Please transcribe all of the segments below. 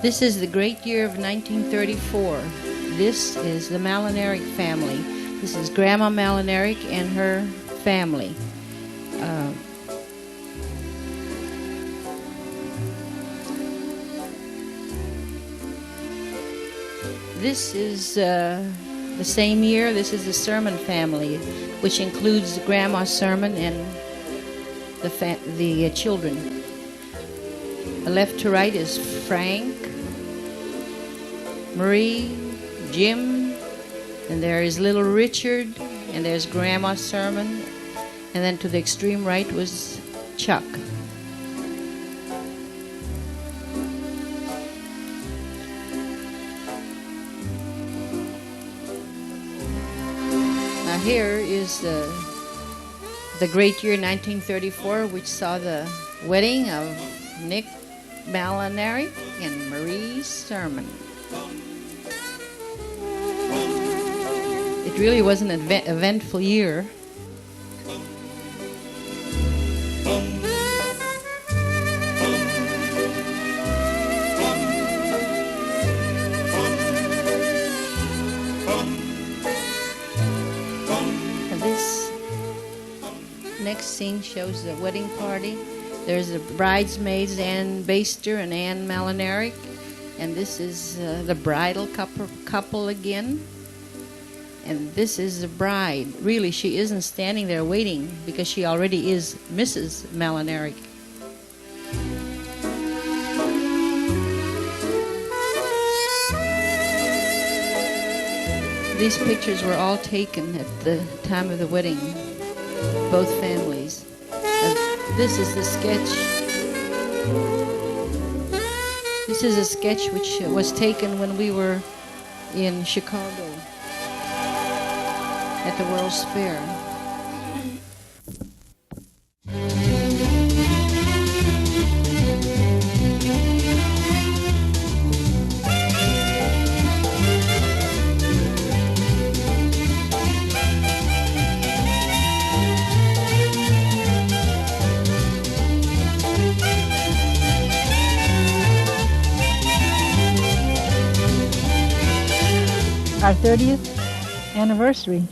This is the great year of 1934. This is the Malinaric family. This is Grandma Malinaric and her family. This is the same year. This is the Sermon family, which includes Grandma's sermon and the children. Left to right is Frank, Marie, Jim, and there is little Richard, and there's Grandma's sermon, and then to the extreme right was Chuck. Now here is the great year 1934, which saw the wedding of Nick Malinaric and Marie's sermon. It really was an eventful year. And this next scene shows the wedding party. There's the bridesmaids, Ann Baster and Ann Malinaric, and this is the bridal couple again. And this is the bride. Really, she isn't standing there waiting because she already is Mrs. Malinaric. These pictures were all taken at the time of the wedding, both families. This is the sketch. This is a sketch which was taken when we were in Chicago at the World's Fair. Our 30th anniversary.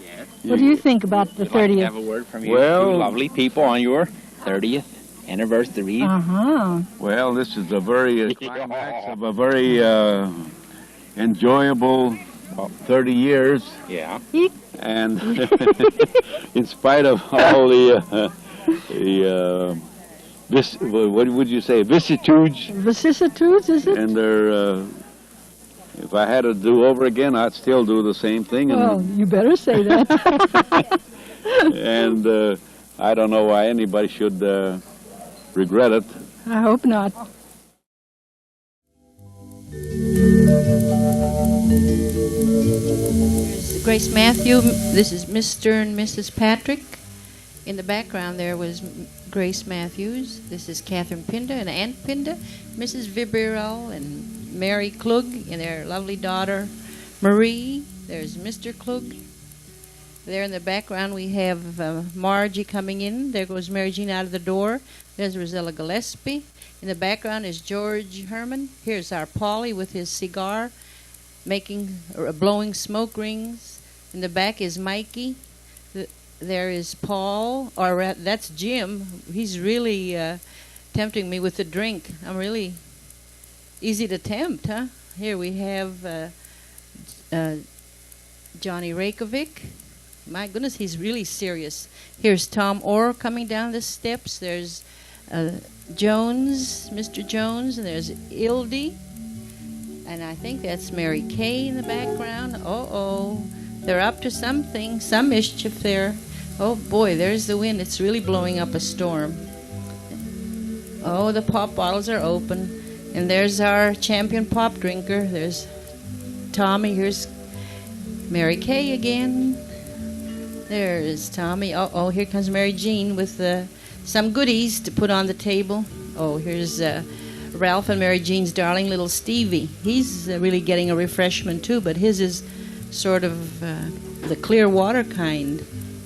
Yes. What do you think about the Would you like 30th? to have a word from you two lovely people on your 30th anniversary. Uh-huh. Well, this is a very climax of a very enjoyable 30 years. Yeah. And in spite of all the what would you say, Vicissitudes, is it? And their, if I had to do over again, I'd still do the same thing. And, Well, you better say that. and I don't know why anybody should regret it. I hope not. Here's Grace Matthew. This is Mr. and Mrs. Patrick. In the background there was Grace Matthews. This is Catherine Pinda and Aunt Pinda, Mrs. Vibirel and Mary Klug and their lovely daughter Marie. There's Mr. Klug. There in the background we have Margie coming in. There goes Mary Jean out of the door. There's Rosella Gillespie. In the background is George Herman. Here's our Paulie with his cigar, blowing smoke rings. In the back is Mikey. There is Paul, or that's Jim. He's really tempting me with the drink. I'm really easy to tempt, huh? Here we have Johnny Rakovic. My goodness, he's really serious. Here's Tom Orr coming down the steps. There's Jones, Mr. Jones, and there's Ildy. And I think that's Mary Kay in the background. Uh-oh. They're up to something, some mischief there. Oh, boy, there's the wind. It's really blowing up a storm. Oh, the pop bottles are open. And there's our champion pop drinker. There's Tommy. Here's Mary Kay again. There's Tommy. Oh, here comes Mary Jean with some goodies to put on the table. Oh, here's Ralph and Mary Jean's darling little Stevie. He's really getting a refreshment too, but his is sort of the clear water kind.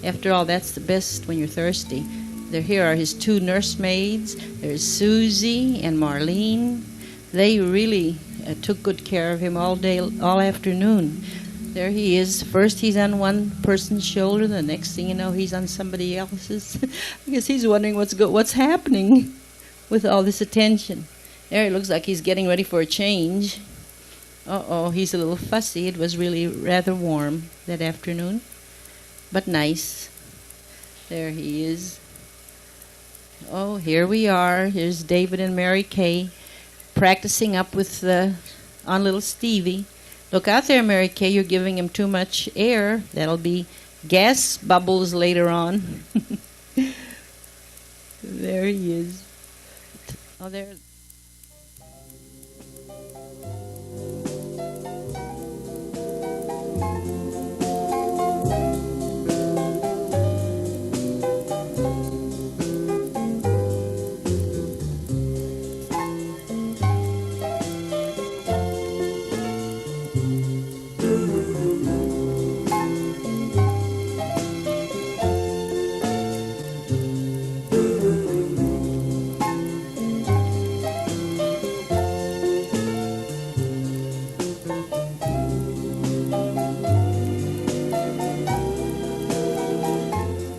After all, that's the best when you're thirsty. Here are his two nursemaids. There's Susie and Marlene. They really took good care of him all day, all afternoon. There he is. First he's on one person's shoulder. The next thing you know, he's on somebody else's. I guess he's wondering what's happening with all this attention. There he looks like he's getting ready for a change. Uh-oh, he's a little fussy. It was really rather warm that afternoon, but nice. There he is. Oh, here we are. Here's David and Mary Kay practicing up with on little Stevie. Look out there, Mary Kay. You're giving him too much air. That'll be gas bubbles later on. There he is. Oh, there.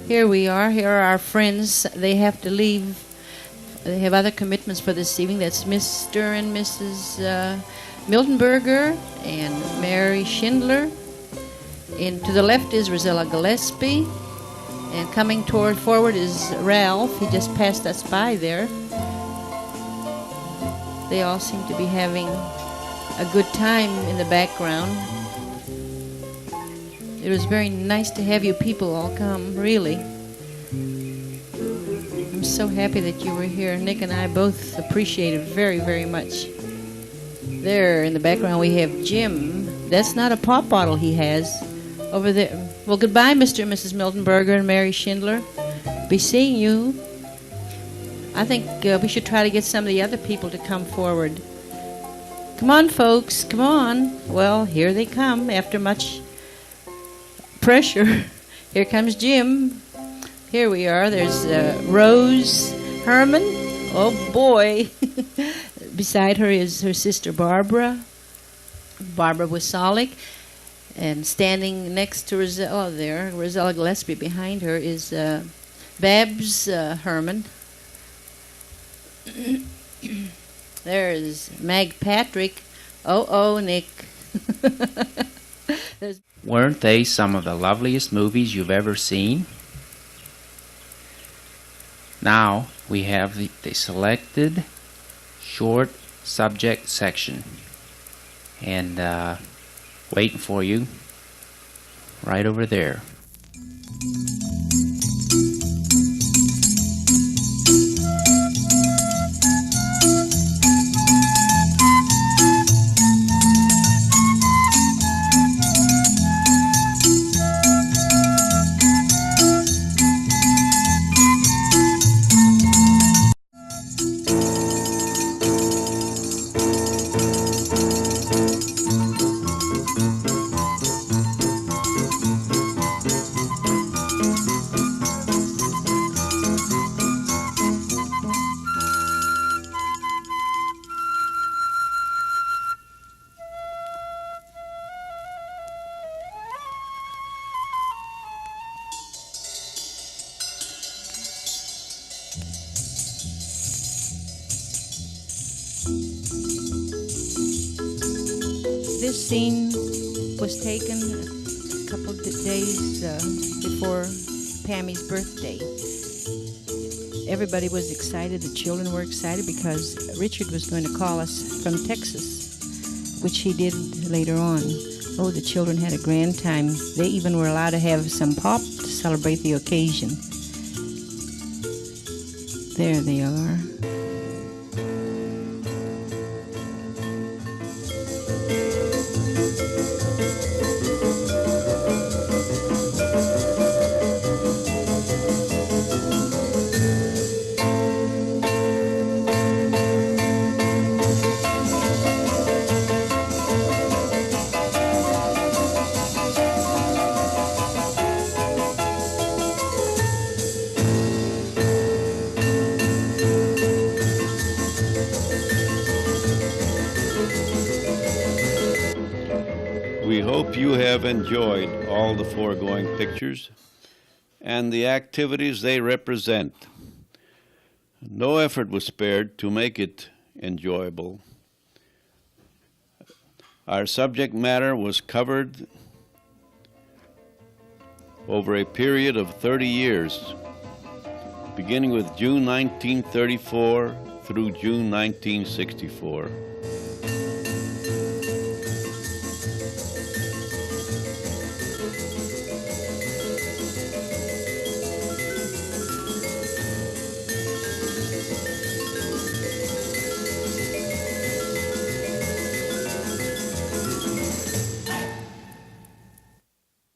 Here we are. Here are our friends. They have to leave. They have other commitments for this evening. That's Mr. and Mrs. Miltenberger and Mary Schindler. And to the left is Rosella Gillespie. And coming forward is Ralph. He just passed us by there. They all seem to be having a good time in the background. It was very nice to have you people all come, really. I'm so happy that you were here. Nick and I both appreciate it very, very much. There in the background we have Jim. That's not a pop bottle he has over there. Well, goodbye, Mr. and Mrs. Miltenberger and Mary Schindler. Be seeing you. I think we should try to get some of the other people to come forward. Come on, folks, come on. Well, here they come after much pressure. Here comes Jim. Here we are. There's Rose Herman. Oh boy. Beside her is her sister Barbara Wisalik. And standing next to Rosella there, Rosella Gillespie behind her, is Babs Herman. There is Mag Patrick. Oh, Nick. Weren't they some of the loveliest movies you've ever seen? Now we have the selected short subject section, and waiting for you right over there. This scene was taken a couple of days before Pammy's birthday. Everybody was excited. The children were excited because Richard was going to call us from Texas, which he did later on. Oh, the children had a grand time. They even were allowed to have some pop to celebrate the occasion. There they are. hope you have enjoyed all the foregoing pictures and the activities they represent. No effort was spared to make it enjoyable. Our subject matter was covered over a period of 30 years, beginning with June 1934 through June 1964.